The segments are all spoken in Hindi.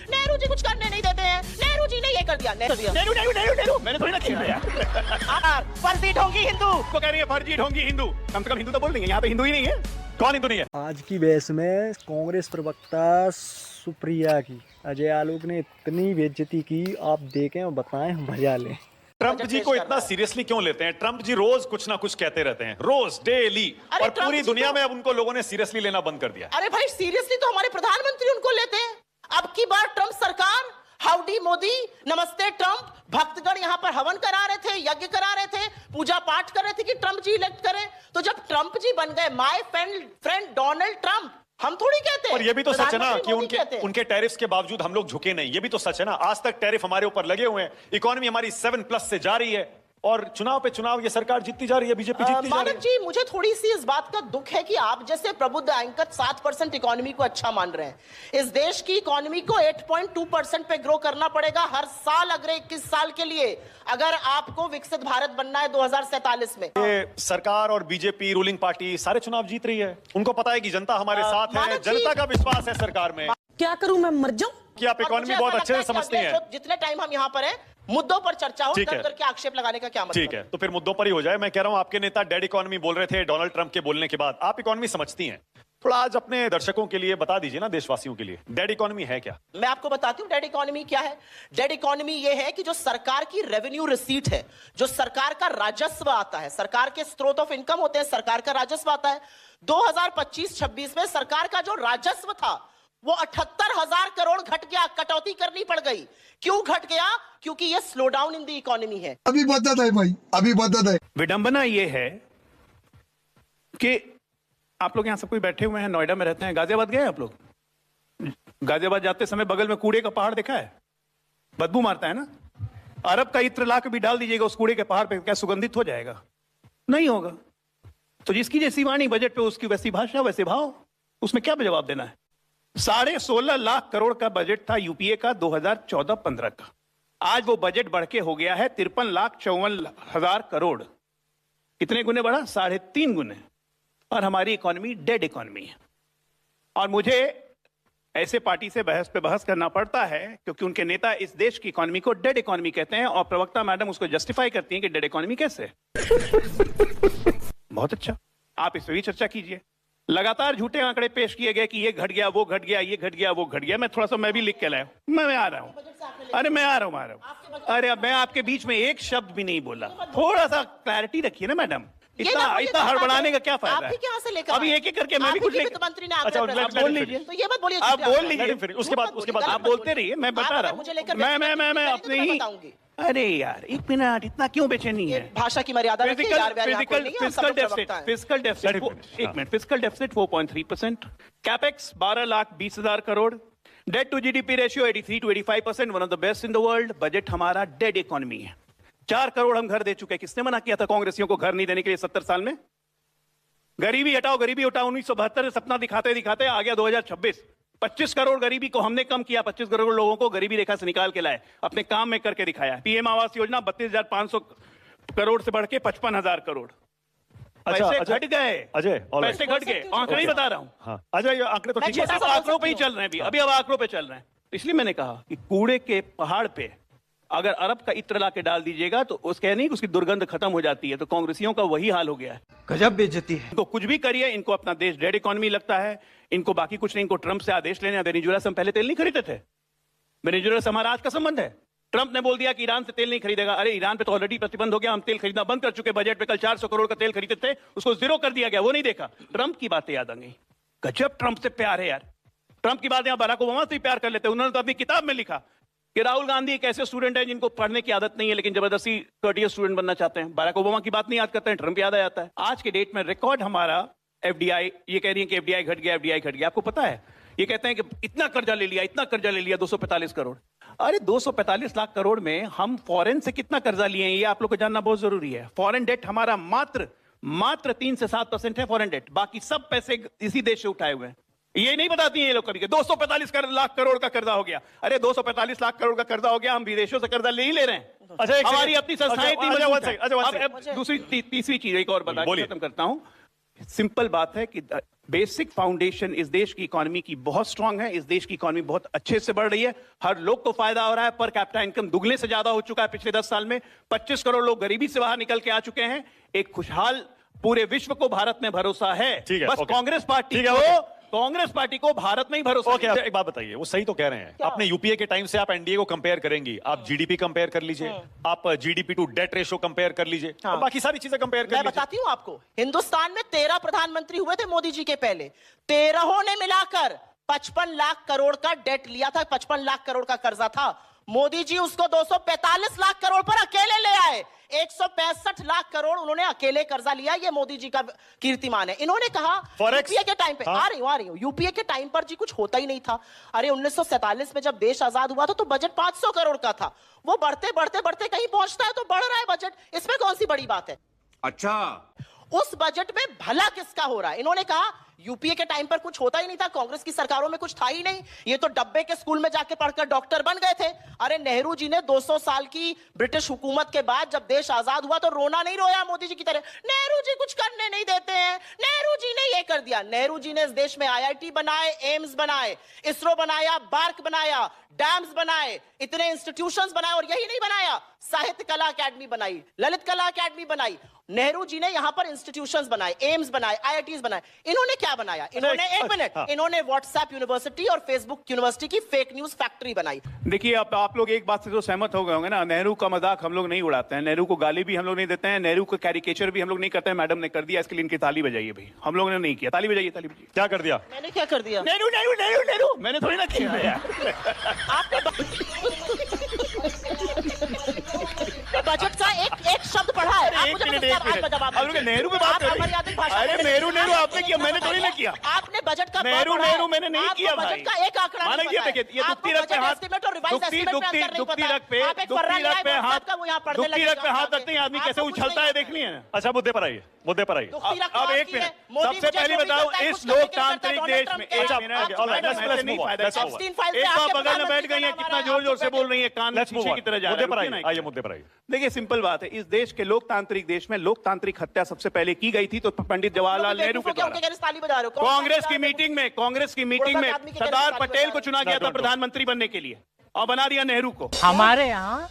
नेहरू जी कुछ करने नहीं देते हैं, नेहरू जी ने ये कर दिया, नेहरू मैंने थोड़ी ना किया यार। फर्जी ढोंगी हिंदू। को कह रही है फर्जी ढोंगी हिंदू, कम से कम हिंदू तो बोल देंगे, यहाँ पे हिंदू ही नहीं है। कौन हिंदू नहीं है? आज की बहस में कांग्रेस प्रवक्ता सुप्रिया की अजय आलोक ने इतनी बेइज्जती की, आप देखें और बताएं, मजा लें। ट्रंप जी को इतना सीरियसली क्यों लेते हैं? ट्रंप जी रोज कुछ ना कुछ कहते रहते हैं, रोज डेली, और पूरी दुनिया में अब उनको लोगों ने सीरियसली लेना बंद कर दिया। अरे भाई सीरियसली तो हमारे प्रधानमंत्री उनको लेते हैं। अब की बार ट्रंप सरकार, हाउडी मोदी, नमस्ते ट्रंप, भक्तगण यहाँ पर हवन करा रहे थे, यज्ञ करा रहे थे, पूजा पाठ कर रहे थे कि ट्रंप जी इलेक्ट करें। तो जब ट्रंप जी बन गए माय फ्रेंड डोनाल्ड ट्रंप, हम थोड़ी कहते हैं। और ये भी तो सच है ना कि उनके टैरिफ्स के बावजूद हम लोग झुके नहीं। ये भी तो सच है ना, आज तक टैरिफ हमारे ऊपर लगे हुए हैं, इकोनॉमी हमारी 7+ से जा रही है, और चुनाव पे चुनाव ये सरकार जीतती जा रही है, बीजेपी जीतती जा रही है। मानक जी, मुझे थोड़ी सी इस बात का दुख है कि आप जैसे प्रबुद्ध एंकर 7% इकोनॉमी को अच्छा मान रहे हैं। इस देश की इकोनॉमी को 8.2% पे ग्रो करना पड़ेगा हर साल अगले 21 साल के लिए, अगर आपको विकसित भारत बनना है 2047 में। ये सरकार और बीजेपी रूलिंग पार्टी सारे चुनाव जीत रही है, उनको पता है कि जनता हमारे साथ है, जनता का विश्वास है सरकार में। क्या करूं मैं, मर जाऊं? कि आप इकोनॉमी बहुत अच्छे से समझते हैं। जितने टाइम हम यहाँ पर हैं, मुद्दों पर चर्चा हो, डर करके आक्षेप लगाने का क्या मतलब? ठीक है, तो फिर मुद्दों पर ही हो जाए। मैं कह रहा हूं, आपके नेता डेड इकोनॉमी बोल रहे थे डोनाल्ड ट्रंप के बोलने के बाद। आप इकोनॉमी समझती हैं, थोड़ा आज अपने दर्शकों के लिए बता दीजिए ना, देशवासियों के लिए, डेड इकोनॉमी है क्या? मैं आपको बताती हूं डेड इकोनॉमी क्या है। डेड इकोनॉमी ये है कि जो सरकार की रेवेन्यू रिसीट है, जो सरकार का राजस्व आता है, सरकार के स्रोत ऑफ इनकम होते हैं, सरकार का राजस्व आता है। 2025-26 में सरकार का जो राजस्व था वो 78,000 करोड़ घट गया, कटौती करनी पड़ गई। क्यों घट गया? क्योंकि ये slow down in the economy है। अभी बदत है भाई, अभी बदत है। विडंबना ये है कि आप लोग यहाँ सब कोई बैठे हुए हैं, नोएडा में रहते हैं, गाजियाबाद गए आप लोग? गाजियाबाद जाते समय बगल में कूड़े का पहाड़ देखा है? बदबू मारता है ना? अरब का इत्र ला के भी डाल दीजिएगा उस कूड़े के पहाड़ पे, क्या सुगंधित हो जाएगा? नहीं होगा। तो जिसकी जैसी वाणी बजट पे, उसकी वैसी भाषा वैसे भाव, उसमें क्या जवाब देना है? 16.5 लाख करोड़ का बजट था यूपीए का 2014-15 का। आज वो बजट बढ़ के हो गया है 53,54,000 करोड़। कितने गुने बढ़ा? 3.5 गुने। और हमारी इकोनॉमी डेड इकोनॉमी है। और मुझे ऐसे पार्टी से बहस पे बहस करना पड़ता है क्योंकि उनके नेता इस देश की इकोनॉमी को डेड इकोनॉमी कहते हैं, और प्रवक्ता मैडम उसको जस्टिफाई करती हैं कि डेड इकोनॉमी कैसे। बहुत अच्छा, आप इस पर भी चर्चा कीजिए। लगातार झूठे आंकड़े पेश किए गए कि ये घट गया, वो घट गया, ये घट गया, वो घट गया। मैं थोड़ा सा मैं भी लिख के लाया हूं, मैं आ रहा हूं। अरे मैं आ रहा हूं। अरे मैं आपके बीच में एक शब्द भी नहीं बोला। थोड़ा सा क्लैरिटी रखिए ना मैडम, इतना हड़बड़ाने का क्या फायदा है? अभी एक एक करके मैं भी कुछ मंत्री ने अच्छा बोल लीजिए, तो ये बात बोलिए, आप बोल लीजिए, फिर उसके बाद आप बोलते रहिए, मैं बता रहा हूँ। मैं अपने ही, अरे यार एक मिनट, इतना क्यों बेचैनी है? भाषा की मर्यादा रखिए यार। Fiscal deficit 4.3%, capex 12,20,000 crore, debt to GDP ratio 83 to 85%, one of the best in the world. Budget हमारा डेड इकोनॉमी है। 4 करोड़ हम घर दे चुके हैं। किसने मना किया था कांग्रेसियों को घर नहीं देने के लिए 70 साल में? गरीबी हटाओ, गरीबी हटाओ 1972 से सपना दिखाते दिखाते आ गया 2026। 25 करोड़ गरीबी को हमने कम किया, 25 करोड़ लोगों को गरीबी रेखा से निकाल के लाए, अपने काम में करके दिखाया। पीएम आवास योजना 32,500 करोड़ से बढ़ के 55,000 करोड़। पैसे घट गए, अजय, पैसे घट गए, आंकड़े ही बता रहा हूँ। हाँ, अजय आंकड़े तो ठीक है, अब आंकड़ों पे ही चल रहे हैं, अभी अब आंकड़ों पे चल रहे हैं। इसलिए मैंने कहा कि कूड़े के पहाड़ पे अगर अरब का इत्र ला के डाल दीजिएगा तो उसके नहीं, उसकी दुर्गंध खत्म हो जाती है। तो कांग्रेसियों का वही हाल हो गया है। गजब बेइज्जती है। इनको कुछ भी करिए, इनको अपना देश डेड इकोनॉमी लगता है, इनको बाकी कुछ नहीं। इनको ट्रंप से आदेश लेने। वेनेजुएला से हम पहले तेल नहीं खरीदते थे, वेनेजुएला से हमारा आज का संबंध है। ट्रंप ने बोल दिया कि ईरान से तेल नहीं खरीदेगा। अरे ईरान पे तो ऑलरेडी प्रतिबंध हो गया, हम तेल खरीदना बंद कर चुके। बजट पे कल 400 करोड़ का तेल खरीदते थे, उसको 0 कर दिया गया, वो नहीं देखा। ट्रंप की बातें याद आ गई। गजब ट्रंप से प्यार है यार। ट्रंप की बातें बराक ओबामा से प्यार कर लेते। उन्होंने तो अपनी किताब में लिखा कि राहुल गांधी एक ऐसे स्टूडेंट है जिनको पढ़ने की आदत नहीं है लेकिन जबरदस्ती कर्टियस स्टूडेंट बनना चाहते हैं। बराक ओबामा की बात नहीं याद करते हैं, ट्रंप याद आ जाता है। आज के डेट में रिकॉर्ड हमारा एफडीआई, ये कह रही है कि एफडीआई घट गया, एफडीआई घट गया। आपको पता है, ये कहते हैं कि इतना कर्जा ले लिया, इतना कर्जा ले लिया, 245 करोड़। अरे 245 लाख करोड़ में हम फॉरेन से कितना कर्जा लिए हैं, ये आप लोग को जानना बहुत जरूरी है। फॉरेन डेट हमारा मात्र 3 से 7% है फॉरेन डेट, बाकी सब पैसे इसी देश से उठाए हुए हैं। ये नहीं बताती हैं ये लोग कभी कि 245 लाख करोड़ का कर्जा हो गया। अरे 245 लाख करोड़ का कर्जा हो गया, हम विदेशों से कर्जा ले ही ले रहे हैं। अच्छा, हमारी अपनी संस्थाएं। दूसरी तीसरी चीज एक और बता के खत्म करता हूं। सिंपल बात है कि बेसिक फाउंडेशन इस देश की इकोनॉमी की बहुत स्ट्रांग है। इस देश की इकोनॉमी बहुत अच्छे से बढ़ रही है। हर लोग को फायदा हो रहा है। पर कैपिटा इनकम दुगने से ज्यादा हो चुका है पिछले 10 साल में। 25 करोड़ लोग गरीबी से बाहर निकल के आ चुके हैं। एक खुशहाल पूरे विश्व को भारत में भरोसा है। ठीक है, बस ओके। कांग्रेस पार्टी को भारत में ही भरोसा ओके, एक बात बताइए, वो सही तो कह रहे हैं। आपने यूपीए के टाइम से आप एनडीए को कंपेयर करेंगी, आप जीडीपी कंपेयर कर लीजिए, आप GDP to debt ratio compare कर लीजिए, और बाकी सारी चीजें कंपेयर कर मैं लीजिए। बताती हूँ आपको, हिंदुस्तान में 13 प्रधानमंत्री हुए थे मोदी जी के पहले। 13 ने मिलाकर 55 लाख करोड़ का डेट लिया था, 55 लाख करोड़ का कर्जा था। मोदी जी उसको 245 लाख करोड़ पर अकेले ले आए। 165 लाख करोड़ उन्होंने अकेले कर्जा लिया। ये मोदी जी का कीर्तिमान है। इन्होंने कहा यूपीए के टाइम पे, आ रही हूं, यूपीए के टाइम पर जी कुछ होता ही नहीं था। अरे 1947 में जब देश आजाद हुआ था तो बजट 500 करोड़ का था। वो बढ़ते बढ़ते बढ़ते कहीं पहुंचता है तो बढ़ रहा है बजट। इसमें कौन सी बड़ी बात है? अच्छा, उस बजट में भला किसका हो रहा है? इन्होंने कहा यूपीए के टाइम पर कुछ होता ही नहीं था, कांग्रेस की सरकारों में कुछ था ही नहीं, ये तो डब्बे के स्कूल में जाके पढ़कर डॉक्टर बन गए थे। अरे नेहरू जी ने 200 साल की ब्रिटिश हुकूमत के बाद जब देश आजाद हुआ तो रोना नहीं रोया मोदी जी की तरह, नेहरू जी कुछ करने नहीं देते हैं, नेहरू जी ने ये कर दिया। नेहरू जी ने इस देश में आईआईटी बनाए, एम्स बनाए, इसरो बनाया, बार्क बनाया, डैम्स बनाए, इतने इंस्टीट्यूशंस बनाए, और यही नहीं बनाया, साहित्य कला अकेडमी बनाई, ललित कला अकेडमी बनाई। नेहरू जी ने यहां पर इंस्टीट्यूशंस बनाए, एम्स बनाए, आईआईटीज बनाए। इन्होंने क्या बनाया? इन्होंने एक मिनट, इन्होंने व्हाट्सएप यूनिवर्सिटी और फेसबुक यूनिवर्सिटी की फेक न्यूज फैक्ट्री बनाई। देखिए, आप लोग एक बात से तो सहमत हो गए होंगे ना, नेहरू का मजाक हम लोग नहीं उड़ाते हैं, नेहरू को गाली भी हम लोग नहीं देते हैं, नेहरू को कैरिकेचर भी हम लोग नहीं करते हैं। मैडम ने कर दिया, इसके लिए इनकी ताली बजाइए भाई। हम लोग ने नहीं किया, ताली बजाइए, ताली बजाइए। क्या कर दिया? मैंने क्या कर दिया? नेहरू नेहरू नेहरू नेहरू मैंने थोड़ी ना किया यार। बजट का एक शब्द पढ़ा है। आप मुझे नेहरू पे बात कर रही हैं। अरे नेहरू नेहरू आपने किया, मैंने थोड़ी ना किया। आपने बजट का नेहरू नेहरू मैंने नहीं किया भाई। बजट का एक आंकड़ा माना ये देखिए, ये दुखती रख पे हाथ, दुखती रख पे हाथ रखते हैं आदमी कैसे उछलता है, देखनी है। अच्छा, मुद्दे पर आइए, मुद्दे पर आइए। अब एक मिनट, सबसे पहले बताओ, इस लोकतांत्रिक देश में एक बार बगल में बैठ गई है, कितना जोर जोर से बोल रही है, कान शीशे की तरह जा रहा है। आइए मुद्दे पर आइए। देखिए, सिंपल बात है, इस देश के लोकतांत्रिक देश में लोकतांत्रिक हत्या सबसे पहले की गई थी तो पंडित जवाहरलाल नेहरू के द्वारा। कांग्रेस की मीटिंग में सरदार पटेल को चुना गया था प्रधानमंत्री बनने के लिए, और बना दिया नेहरू को। हमारे यहाँ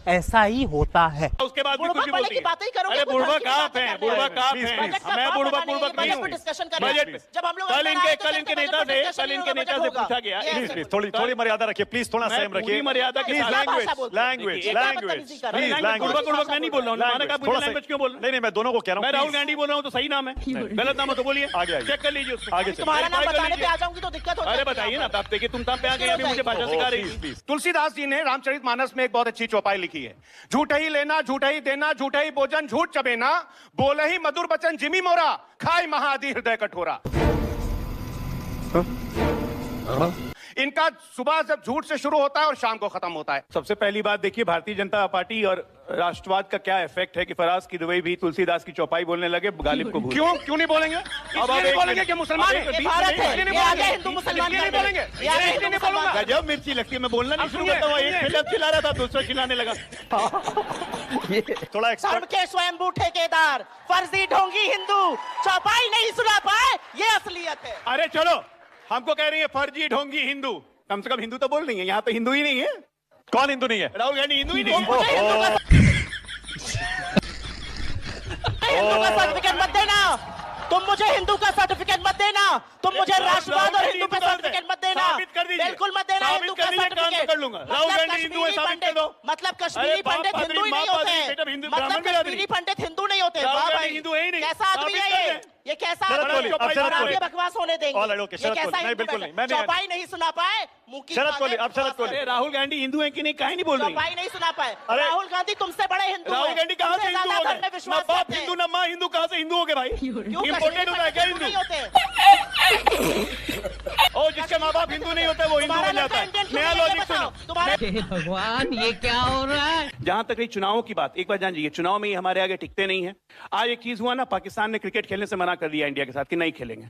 ऐसा ही होता है। उसके बाद भी कुछ भी बोलती है। अरे बुढ़बा काप है, बुढ़बा काप है। मैं बुढ़बा नहीं हूँ। बजट पे कल इनके नेता से पूछा गया। थोड़ी मर्यादा रखिए प्लीज, थोड़ा संयम रखिए। मर्यादा की लैंग्वेज बुढ़बा मैं नहीं बोल रहा हूँ। लैंग्वेज क्यों बोल रहा हूँ? नहीं, मैं दोनों को कह रहा हूँ। मैं राहुल गांधी बोल रहा हूँ तो सही नाम है, गलत नाम है तो बोलिए, आगे चेक कर लीजिए उसको। आगे तुम्हारा नाम बताने पे आ जाऊंगी तो दिक्कत हो जाएगी। अरे बताइए ना, आप देखिए तुम काम पे आ गए, अभी मुझे भाषा सिखा रही थी। तुलसीदास जी ने रामचरितमानस में एक बहुत अच्छी चौपाई लिखी है। झूठ ही लेना, झूठ ही देना, झूठ ही भोजन, झूठ चबेना, बोले ही मधुर बचन जिमी मोरा, खाए महादि हृदय कठोरा। इनका सुबह जब झूठ से शुरू होता है और शाम को खत्म होता है। सबसे पहली बात देखिए, भारतीय जनता पार्टी और राष्ट्रवाद का क्या इफेक्ट है कि फराज की दुबई भी तुलसीदास की चौपाई बोलने लगे, गालिब को भूल। क्यों नहीं बोलेंगे? अब आप बोलेंगे कि मुसलमान हिंदू मुसलमान नहीं बोलेंगे? नहीं बोलूंगा। गजब मिर्ची लगती है, मैं बोलना नहीं शुरू करता हूँ। एक फिल्म चिल्ला रहा था, दूसरा चिल्लाने लगा। थोड़ा धर्म के स्वयंभू ठेकेदार, फर्जी ढोंगी हिंदू, चौपाई नहीं सुना पाए, ये असलियत है। अरे चलो, हमको कह रही है फर्जी ढोंगी हिंदू, कम से कम हिंदू तो बोल रही है। यहाँ तो हिंदू ही नहीं है। कौन हिंदू नहीं है? राहुल गांधी हिंदू ही नहीं है। हिंदू का सर्टिफिकेट मत देना, तुम मुझे हिंदू का सर्टिफिकेट मत देना, तुम मुझे राष्ट्रवाद और हिंदू का सर्टिफिकेट मत देना, बिल्कुल मत देना हिंदू का सर्टिफिकेट। कर लूंगा। राहुल गांधी हिंदू है, साबित कर दो। मतलब कश्मीरी पंडित हिंदू ही नहीं होते, मतलब कश्मीरी पंडित हिंदू नहीं होते। हिंदू है ही नहीं। कैसा आदमी है ये कैसा आदमी? आगे बकवास होने देंगे? ये कैसा हिंदू है? चौपाई नहीं सुना पाए, राहुल गांधी हिंदू है कि नहीं, कहीं नहीं बोल रही। चौपाई नहीं सुना पाए। राहुल गांधी तुमसे बड़े हिंदू हैं। राहुल गांधी कहाँ से हिंदू हो गए? ना बाप हिंदू ना माँ हिंदू, कहाँ से हिंदू हो गए भाई? इम्पोर्टेड होता है क्या हिंदू? ओ, जिसके माँ बाप हिंदू नहीं होते वो हिंदू बन जाता है। नया लॉजिक सुनो। भगवान, ये क्या हो रहा है? जहां तक रही चुनावों की बात, एक बार जान लीजिए, चुनाव में ये हमारे आगे टिकते नहीं है। आज एक चीज हुआ ना, पाकिस्तान ने क्रिकेट खेलने से मना कर दिया इंडिया के साथ कि नहीं खेलेंगे।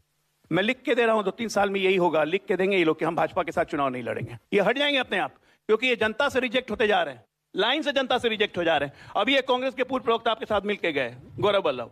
मैं लिख के दे रहा हूं, 2-3 साल में यही होगा, लिख के देंगे ये लोग कि हम भाजपा के साथ चुनाव नहीं लड़ेंगे। ये हट जाएंगे अपने आप, क्योंकि ये जनता से रिजेक्ट होते जा रहे हैं, लाइन से जनता से रिजेक्ट हो जा रहे हैं। अभी ये कांग्रेस के पूर्व प्रवक्ता आपके साथ मिलकर गए, गौरव वल्लभ,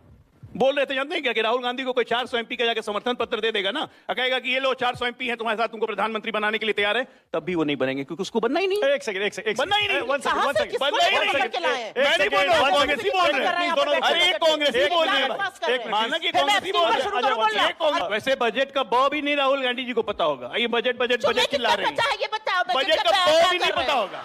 बोल रहे थे जानते हैं क्या कि राहुल गांधी को कोई 400 एमपी का जाके समर्थन पत्र दे देगा ना, कहेगा कि ये लो 400 एमपी है तुम्हारे साथ, तुमको प्रधानमंत्री बनाने के लिए तैयार है, तब भी वो नहीं बनेंगे क्योंकि उसको बनना ही नहीं। एक सेकंड बनना ही नहीं। वन सेकंड कहाँ से किसको बनना ही नहीं। लेकर के लाए हैं? मैं नहीं बोल रहा हूँ, कांग्रेस ही बोल रहे हैं। हैं। अरे एक कांग्रेस ही बोल रहे हैं, माना कि कांग्रेस ही बोल रहे हैं। वैसे बजट का ब भी नहीं राहुल गांधी जी को पता होगा, ये बजट बजट बजट चिल्ला रहे हैं। ये बताओ बजट का ब भी नहीं पता होगा।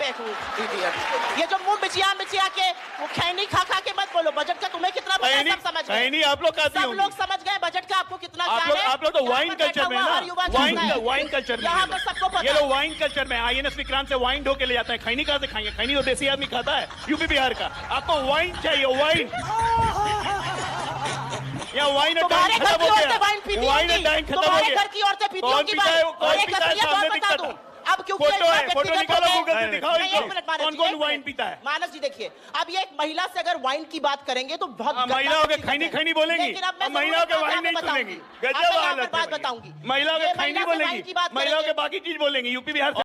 ये जो मुंह मिचिया के वो खैनी खा खा के मत बोलो, बजट का तुम्हें कितना पता है सब समझ गए। नहीं आप लोग खाते सब होंगे। लोग समझ गए बजट का आपको कितना आप ज्ञान है। लोग तो वाइन कल्चर में ना, वाइन कल्चर में यहाँ पर सबको पता ये है। लोग वाइन कल्चर में आईएनएस विक्रांत से वाइन ढो के ले जाते हैं। खैनी कहाँ से खाएंगे? खैनी तो देसी आदमी खाता है, यूपी बिहार का। आपको वाइन चाहिए, वाइन। या वाइन तुम्हारे घर की औरतें वाइन पीती वाइन होंगी। टाइम खत्म हो तुम्हारे गया। घर की औरतें पीती कौन होंगी पीता है? वाइन। कौन और एक पीता है? असलियत और सामने बता दिखता दूं। था। अब क्योंकि फोटो है, एक फोटो व्यक्तिगत निकालो हो गए- गूगल से दिखाओ नहीं, एक मिनट मानस कौन जी, कौन एक वाइन मिनट। पीता है। मानस जी देखिए, अब ये एक महिला से अगर वाइन की बात करेंगे तो बहुत गंदा महिलाओं के व्यक्तिगत खैनी है। खैनी बोलेंगी, लेकिन अब मैं अब महिलाओं के जरूर वाइन आपको नहीं बताऊंगी। सुनेंगी। अब मैं गजब यहाँ पर हालत बात है। बताऊंगी। महिलाओं के ये खैनी महिला से बोलेंगी, वाइन की बात महिलाओं के करेंगे। बाकी चीज बोलेंगी, यूपी बिहार से